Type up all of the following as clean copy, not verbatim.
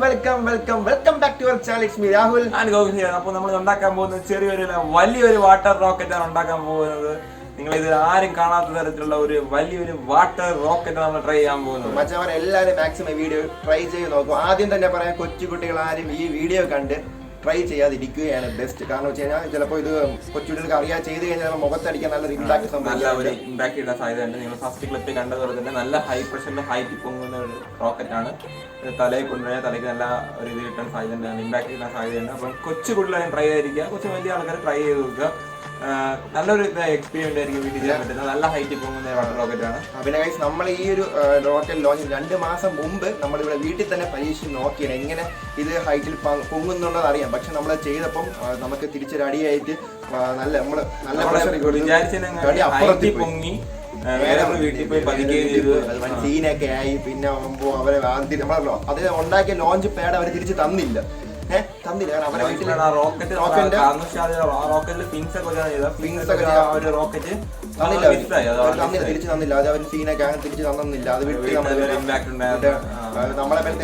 welcome back to our channel. It's me Rahul and Govind here. അപ്പോൾ നമ്മൾ ഉണ്ടാക്കാൻ പോകുന്ന ചെറിയൊരു വലിയൊരു വാട്ടർ റോക്കറ്റ് ആണ് ഉണ്ടാക്കാൻ പോകുന്നത്. നിങ്ങൾ ഇത് ആരും കാണാത്ത തരത്തിലുള്ള ഒരു വലിയൊരു വാട്ടർ റോക്കറ്റ് നമ്മൾ ട്രൈ ചെയ്യാൻ പോകുന്നത്. മച്ചാമാർ എല്ലാവരും മാക്സിമം വീഡിയോ ട്രൈ ചെയ്ത് നോക്കും. ആദ്യം തന്നെ പറയാം, കൊച്ചുകുട്ടികൾ ആരും ഈ വീഡിയോ കണ്ട് ട്രൈ ചെയ്യാതിരിക്കുകയാണ് ബെസ്റ്റ്. കാരണം വെച്ച് കഴിഞ്ഞാൽ ചിലപ്പോൾ ഇത് കൊച്ചുകുട്ടികൾക്ക് അറിയാൻ ചെയ്ത് കഴിഞ്ഞാൽ മുഖത്തടിക്കാൻ നല്ല ഇമ്പാക്ട് നല്ല ഒരു ഇമ്പാക്ട് ഇടാൻ സാധ്യതയുണ്ട്. നിങ്ങൾ ഫസ്റ്റ് ക്ലിപ്പിൽ കണ്ടതുപോലെ തന്നെ നല്ല ഹൈ പ്രഷറിൽ ഹൈറ്റ് പൊങ്ങുന്ന ഒരു റോക്കറ്റാണ്. തലയിൽ കൊണ്ടുപോയാൽ തലയ്ക്ക് നല്ല ഒരു ഇത് കിട്ടാൻ സാധ്യതയുണ്ട്, ഇമ്പാക്ട് കിട്ടാൻ സാധ്യതയുണ്ട്. അപ്പം കൊച്ചു കുട്ടികളെ ട്രൈ ചെയ്തിരിക്കുക, കുറച്ച് വലിയ ആൾക്കാർ ട്രൈ ചെയ്ത് നോക്കുക. നല്ലൊരു എക്സ്പീരിയൻസ് ആയിരിക്കും വീട്ടിൽ ചെയ്യാൻ പറ്റുന്നത്. നല്ല ഹൈറ്റ് പോകുന്ന വാട്ടർ റോക്കറ്റാണ്. പിന്നെ ഗൈസ്, നമ്മൾ ഈ ഒരു റോക്കറ്റ് ലോഞ്ച് 2 മാസം മുമ്പ് നമ്മളിവിടെ വീട്ടിൽ തന്നെ പരീക്ഷിച്ച് നോക്കിയാണ് എങ്ങനെ ഇത് ഹൈറ്റിൽ പൊങ്ങുന്നുള്ളത് അറിയാം. പക്ഷെ നമ്മൾ ചെയ്തപ്പം നമുക്ക് തിരിച്ചൊരു അടിയായിട്ട് വിചാരിച്ചു പൊങ്ങി വീട്ടിൽ പോയി പതിക്കുകയും ചെയ്തു. സീനൊക്കെ ആയി. പിന്നെ അവരെ അത് ഉണ്ടാക്കിയ ലോഞ്ച് പാഡ് അവർ തിരിച്ച് തന്നില്ല. തന്നില്ല. കാരണം അവരെ തിരിച്ചു തന്നില്ല. അത് അവർ സീനൊക്കെ അങ്ങനെ തിരിച്ചു തന്നില്ല. അത് വിട്ട്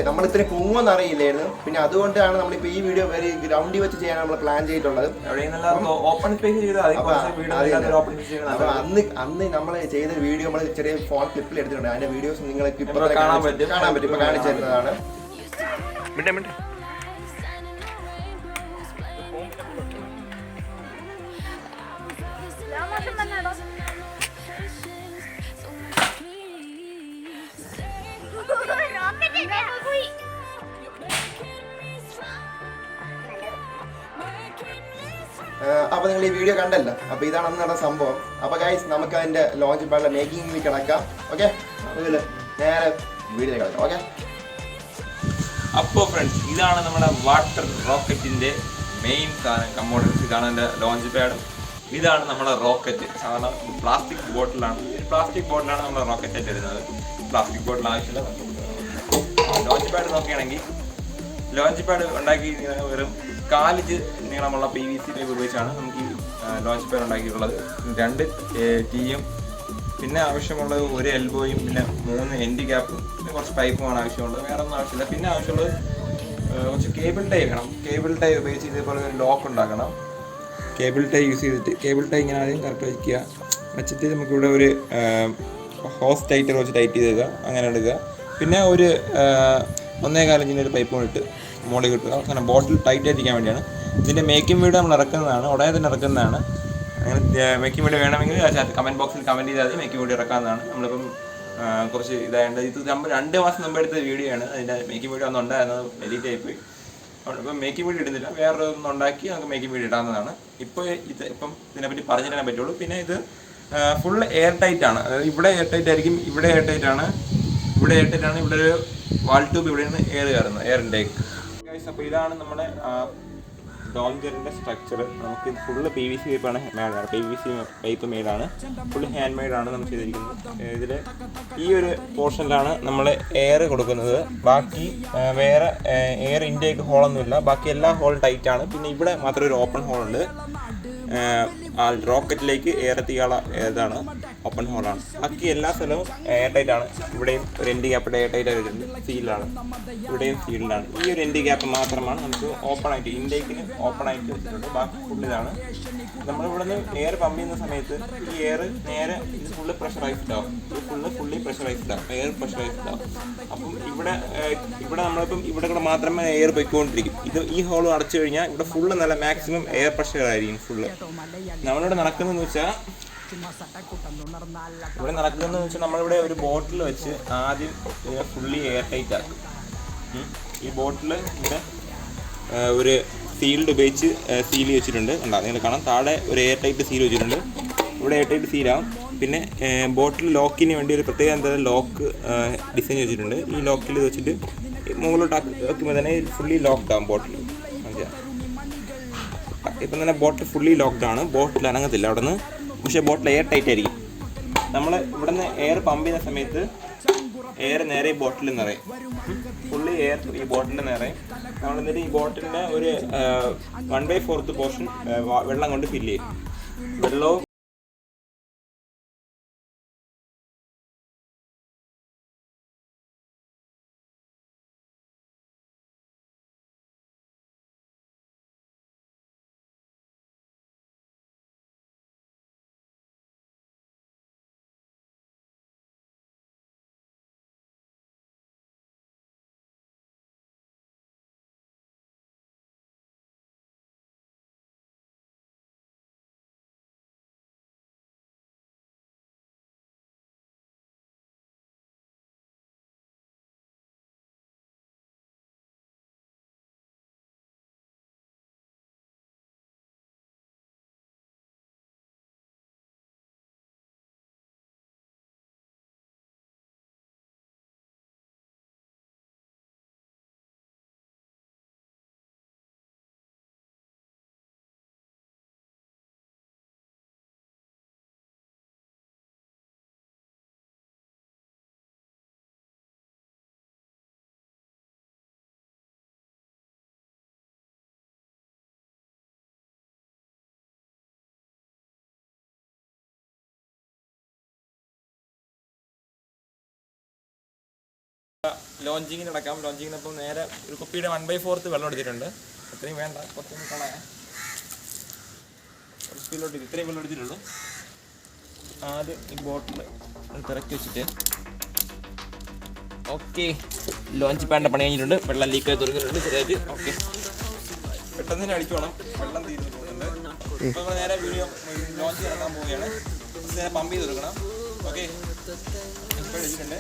നമ്മൾ ഇത്രയും പൊങ്ങുമെന്ന് അറിയില്ലായിരുന്നു. പിന്നെ അതുകൊണ്ടാണ് നമ്മളിപ്പോ ഈ വീഡിയോ വെരി ഗ്രൗണ്ടിൽ വെച്ച് ചെയ്യാൻ നമ്മൾ പ്ലാൻ ചെയ്തിട്ടുള്ളത്. അപ്പൊ അന്ന് നമ്മൾ ചെയ്ത വീഡിയോ നമ്മൾ ചെറിയ ഫോൺ ക്ലിപ്പിൽ എടുത്തിട്ടുണ്ട്. അതിന്റെ വീഡിയോസ് നിങ്ങൾക്ക് ഇപ്പൊ കാണാൻ പറ്റും. ഇപ്പൊ കാണിച്ചു തരുന്നതാണ്. അപ്പൊ നിങ്ങൾ ഈ വീഡിയോ കണ്ടല്ലോ. അപ്പൊ ഇതാണ് അന്ന് നടന്ന സംഭവം. അപ്പൊ ഗൈസ്, നമുക്ക് അതിന്റെ ലോഞ്ച് പാഡിലെ മേക്കിംഗ് കിടക്കാം. ഓക്കെ, നേരെ വീഡിയോ കിടക്കാം. ഓക്കെ, അപ്പോൾ ഫ്രണ്ട്സ്, ഇതാണ് നമ്മുടെ വാട്ടർ റോക്കറ്റിന്റെ മെയിൻ സാധനം, കമ്പോണൻസ്. ഇതാണ് എൻ്റെ ലോഞ്ച് പാഡും. ഇതാണ് നമ്മുടെ റോക്കറ്റ്. സാധാരണ പ്ലാസ്റ്റിക് ബോട്ടിലാണ് നമ്മുടെ റോക്കറ്റ് ആയിട്ട് വരുന്നത്. പ്ലാസ്റ്റിക് ബോട്ടിൽ ആവശ്യമില്ല. ലോഞ്ച് പാഡ് നോക്കുകയാണെങ്കിൽ ലോഞ്ച് പാഡ് ഉണ്ടാക്കി വെറും 4 ഇഞ്ച് നീളമുള്ള PVC പൈപ്പ് ഉപയോഗിച്ചാണ് നമുക്ക് ഈ ലോഞ്ച് പാഡ് ഉണ്ടാക്കിയിട്ടുള്ളത്. 2 ടീയും പിന്നെ ആവശ്യമുള്ളത് 1 എൽബോയും പിന്നെ 3 എൻഡ് ക്യാപ്പും പിന്നെ കുറച്ച് പൈപ്പുമാണ് ആവശ്യമുള്ളത്. വേറെ ഒന്നും ആവശ്യമില്ല. പിന്നെ ആവശ്യമുള്ളത് കുറച്ച് കേബിൾ ടൈ വേണം. കേബിൾ ടൈ ഉപയോഗിച്ച് ഇതേപോലെ ഒരു ലോക്ക് ഉണ്ടാക്കണം. കേബിൾ ടൈ യൂസ് ചെയ്തിട്ട് കേബിൾ ടൈ ഇങ്ങനെ ആദ്യം കറക്റ്റ് വെച്ചിട്ട് നമുക്കിവിടെ ഒരു ഹോസ് ടൈറ്റർ വെച്ച് ടൈറ്റ് ചെയ്ത് വെക്കുക. അങ്ങനെ എടുക്കുക. പിന്നെ ഒരു 1.25 ഇഞ്ചിൻ്റെ ഒരു പൈപ്പ് കൊണ്ടിട്ട് മുകളിൽ കിട്ടുക. അങ്ങനെ ബോട്ടിൽ ടൈറ്റ് ആയിരിക്കാൻ വേണ്ടിയാണ്. ഇതിൻ്റെ മേക്കിംഗ് വീഡിയോ നമ്മൾ ഇറക്കുന്നതാണ്, ഉടനെ തന്നെ ഇറക്കുന്നതാണ്. അങ്ങനെ മേക്കിംഗ് വീഡിയോ വേണമെങ്കിൽ കമൻറ്റ് ബോക്സിൽ കമൻറ്റ് ചെയ്താൽ മതി. മേക്കിംഗ് വീഡിയോ ഇറക്കാവുന്നതാണ്. നമ്മളിപ്പം കുറച്ച് ഇതായത് ഇത് നമ്മൾ 2 മാസം മുമ്പ് എടുത്ത വീഡിയോ ആണ്. അതിൻ്റെ മേക്കിംഗ് വീഡിയോ ഒന്നും ഉണ്ടായിരുന്നത് എഡിറ്റ് ആയിപ്പോയി. ഇപ്പം മേക്കിംഗ് വീഡിയോ ഇടുന്നില്ല, വേറെ ഒന്നും ഉണ്ടാക്കി നമുക്ക് മേക്കിംഗ് വീഡിയോ ഇടാവുന്നതാണ്. ഇപ്പം ഇതിനെപ്പറ്റി പറഞ്ഞു തരാൻ പറ്റുള്ളൂ. പിന്നെ ഇത് ഫുൾ എയർ ടൈറ്റ് ആണ്. അതായത് ഇവിടെ എയർ ടൈറ്റ് ആയിരിക്കും, ഇവിടെ എയർ ടൈറ്റ് ആണ്, ഇവിടെ ഒരു വാൾ ട്യൂബ് ഇവിടെയാണ് എയർ കയറുന്നത്, എയർ ഇൻടേക്ക്. അപ്പോൾ ഇതാണ് നമ്മുടെ ലോഞ്ചറിൻ്റെ സ്ട്രക്ചർ. നമുക്ക് ഫുള്ള് PVC പൈപ്പാണ് മേഡാണ്. PVC പൈപ്പ് മെയ്ഡാണ്. ഫുള്ള് ഹാൻഡ് മെയ്ഡാണ് നമ്മൾ ചെയ്തിരിക്കുന്നത്. ഇതിൽ ഈ ഒരു പോർഷനിലാണ് നമ്മൾ എയർ കൊടുക്കുന്നത്. ബാക്കി വേറെ എയർ ഇൻടേക്ക് ഹോളൊന്നുമില്ല. ബാക്കി എല്ലാ ഹോളും ടൈറ്റാണ്. പിന്നെ ഇവിടെ മാത്രം ഒരു ഓപ്പൺ ഹോളുണ്ട്. റോക്കറ്റിലേക്ക് എയർ എത്തിക്കാനുള്ള ഇതാണ് ഓപ്പൺ ഹോളാണ്. ബാക്കി എല്ലാ സ്ഥലവും എയർ ടൈറ്റ് ആണ്. ഇവിടെയും ഒരു എൻഡ് ക്യാപ്പ് എയർ ടൈറ്റ് ആയിട്ടുണ്ട്, സീലാണ്. ഇവിടെയും സീൽഡാണ്. ഈ ഒരു എൻഡ് ക്യാപ്പ് മാത്രമാണ് നമുക്ക് ഓപ്പൺ ആയിട്ട്, ഇൻടേക്കിന് ഓപ്പൺ ആയിട്ട് വെച്ചിട്ടുണ്ട്. ബാക്കി ഫുള്ളിതാണ്. നമ്മളിവിടെ നിന്ന് എയർ പമ്പ് ചെയ്യുന്ന സമയത്ത് ഈ എയർ നേരെ ഇത് ഫുള്ള് പ്രഷറൈസ്ഡ് ആവും. ഇത് ഫുള്ളി പ്രഷറൈസ്ഡ് ആവും, എയർ പ്രഷറൈസ്ഡ് ആവും. അപ്പം ഇവിടെ നമ്മളിപ്പം ഇവിടെ കൂടെ മാത്രമേ എയർ പൊയ്ക്കൊണ്ടിരിക്കും. ഈ ഹോൾ അടച്ചു കഴിഞ്ഞാൽ ഇവിടെ ഫുള്ള് നല്ല മാക്സിമം എയർ പ്രഷർ ആയിരിക്കും ഫുള്ള്. നമ്മളിവിടെ നടക്കുന്നതെന്ന് വെച്ചാൽ നമ്മളിവിടെ ഒരു ബോട്ടിൽ വെച്ച് ആദ്യം ഫുള്ളി എയർ ടൈറ്റ് ആക്കും. ഈ ബോട്ടിൽ ഇവിടെ ഒരു സീൽഡ് ഉപയോഗിച്ച് സീൽ വെച്ചിട്ടുണ്ട്. നിങ്ങൾ കാണാം, താഴെ ഒരു എയർ ടൈറ്റ് സീൽ വെച്ചിട്ടുണ്ട്. ഇവിടെ എയർ ടൈറ്റ് സീലാവും. പിന്നെ ബോട്ടിൽ ലോക്കിന് വേണ്ടി ഒരു പ്രത്യേക ലോക്ക് ഡിസൈൻ വെച്ചിട്ടുണ്ട്. ഈ ലോക്കിൽ വെച്ചിട്ട് മുകളിലോട്ട് വെക്കുമ്പോൾ തന്നെ ഫുള്ളി ലോക്ക്ഡ് ആവും ബോട്ടിൽ. ഇപ്പം തന്നെ ബോട്ടിൽ ഫുള്ളി ലോക്ക്ഡ് ആണ്. ബോട്ടിൽ അനങ്ങത്തില്ല അവിടെ നിന്ന്. പക്ഷേ ബോട്ടിൽ എയർ ടൈറ്റ് ആയിരിക്കും. നമ്മൾ ഇവിടെ നിന്ന് എയർ പമ്പ് ചെയ്യുന്ന സമയത്ത് എയർ നേരെ ഈ ബോട്ടിൽ നിറയും. ഫുള്ളി എയർ ഈ ബോട്ടിൽ നിറയും. നമ്മൾ എന്നിട്ട് ഈ ബോട്ടിലിൻ്റെ ഒരു 1/4 പോർഷൻ വെള്ളം കൊണ്ട് ഫില്ല് ചെയ്യും. വെള്ളവും ലോഞ്ചിങ്ങിന് നടക്കാം. ലോഞ്ചിങ്ങിനപ്പം നേരെ ഒരു കുപ്പിയുടെ 1/4 വെള്ളം എടുത്തിട്ടുണ്ട്. അത്രയും വേണ്ട, കുറച്ചൊന്നും കളയാം. ഒരു സ്പീഡിലോട്ട് ഇത്രയും വെള്ളം എടുത്തിട്ടുള്ളൂ. ആദ്യം ഈ ബോട്ടിൽ തിരക്കി വെച്ചിട്ട് ഓക്കെ. ലോഞ്ച് പാഡിൻ്റെ പണി കഴിഞ്ഞിട്ടുണ്ട്. വെള്ളം ലീക്കായി തുടങ്ങിയിട്ടുണ്ട് ചെറുതായിട്ട്. ഓക്കെ, പെട്ടെന്ന് തന്നെ അടിച്ചു വേണം, വെള്ളം തീർന്നു പോകുന്നുണ്ട്. അപ്പോൾ നമ്മൾ നേരെ വീഡിയോ ലോഞ്ച് നടക്കാൻ പോവുകയാണ്. നേരെ പമ്പ് ചെയ്ത് കൊടുക്കണം. ഓക്കെ, ഇപ്പോൾ വെച്ചിട്ടുണ്ട്.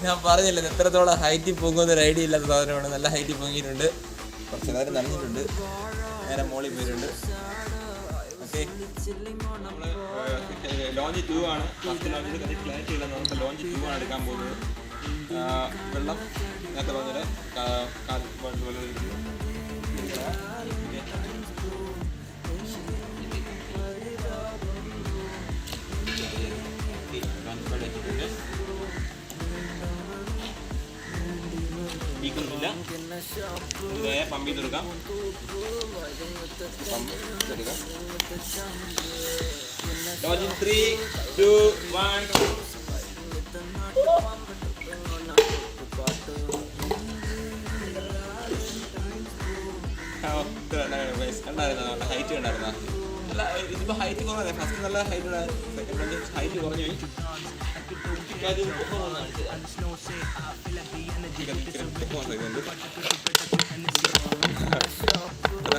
ഞാൻ പറഞ്ഞില്ല എത്രത്തോളം ഹൈറ്റിൽ പോകുന്നൊരു ഐഡിയ ഇല്ലാത്ത സാധനമാണ്. നല്ല ഹൈറ്റിൽ പൊങ്ങിയിട്ടുണ്ട്. കുറച്ച് നേരം നനഞ്ഞിട്ടുണ്ട്. നേരെ മോളിൽ പോയിട്ടുണ്ട്. ഓക്കെ, നമ്മൾ ലോഞ്ച് 2 ആണ്. ഫസ്റ്റ് ലോഞ്ചിൽ കുറച്ച് ക്ലാരിറ്റി ഇല്ല. നമുക്ക് ലോഞ്ച് 2 ആണ് എടുക്കാൻ പോകുന്നത്. വെള്ളം നേരത്തെ പറഞ്ഞത് പമ്പ് ചെയ്തെടുക്കാം. ലോഞ്ചിങ് 3, 2, 1. കണ്ടായിരുന്ന ഹൈറ്റ് കണ്ടായിരുന്ന? അല്ല, ഇതിപ്പോൾ ഹൈറ്റ് കുറവാണ്. ഫസ്റ്റ് നല്ല ഹൈറ്റ് ഉണ്ടായിരുന്നു. സെക്കൻഡ് ഹൈറ്റ് കുറഞ്ഞു പോയി.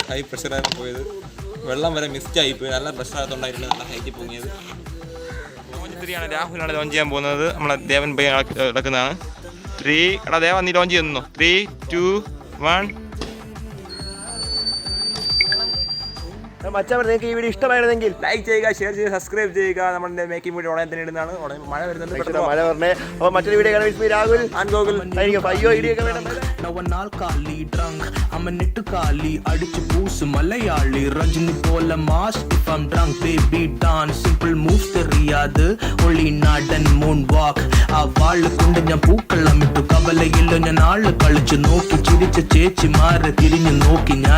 ഹൈ പ്രഷറായിരുന്നു പോയത്. വെള്ളം വരെ മിസ്റ്റായി പോയി. നല്ല പ്രഷറാകത്തുണ്ടായിരുന്നു. നല്ല ഹൈറ്റിൽ പൊങ്ങിയത്. ലോഞ്ച് 3 ആണ്. രാഹുലാണ് ലോഞ്ച് ചെയ്യാൻ പോകുന്നത്. നമ്മളെ ദേവൻ പയ്യ നടക്കുന്നതാണ്. 3. എടാ ദേവൻ, നീ ലോഞ്ച് ചെയ്യുന്നു. 3, 2, 1. മച്ചാ, നിങ്ങൾക്ക് ഈ വീഡിയോ ഇഷ്ടമായിരുന്നെങ്കിൽ ലൈക്ക് ചെയ്യുക, ഷെയർ ചെയ്യുക, സബ്സ്ക്രൈബ് ചെയ്യുക. നമ്മുടെ മേക്കിംഗ് വീഡിയോ ഉടനെ തന്നെ ഇടുന്നതാണ്. മഴ വരുന്നുണ്ട്. മഴ പറഞ്ഞേ. അപ്പോൾ മറ്റൊരു വീഡിയോ കാണാൻ രാഹുൽ ആൻഡ് ഗോകുൽ. അയ്യോ, ഇടിയൊക്കെ വേണം. അടിച്ചു പൂസ് മലയാളി രജനി പോലെ mass. If I'm drunk, baby dance, simple moves தெரியாது. ഒളി നാടൻ മൂൺ വാക്ക്. ആ വാള് കൊണ്ട് ഞാൻ പൂക്കളം ഇട്ടു. കവലയില്ലോ ഞാൻ ആള് കളിച്ചു നോക്കി. ചിരിച്ച ചേച്ചിമാരെ തിരിഞ്ഞു നോക്കി ഞാൻ.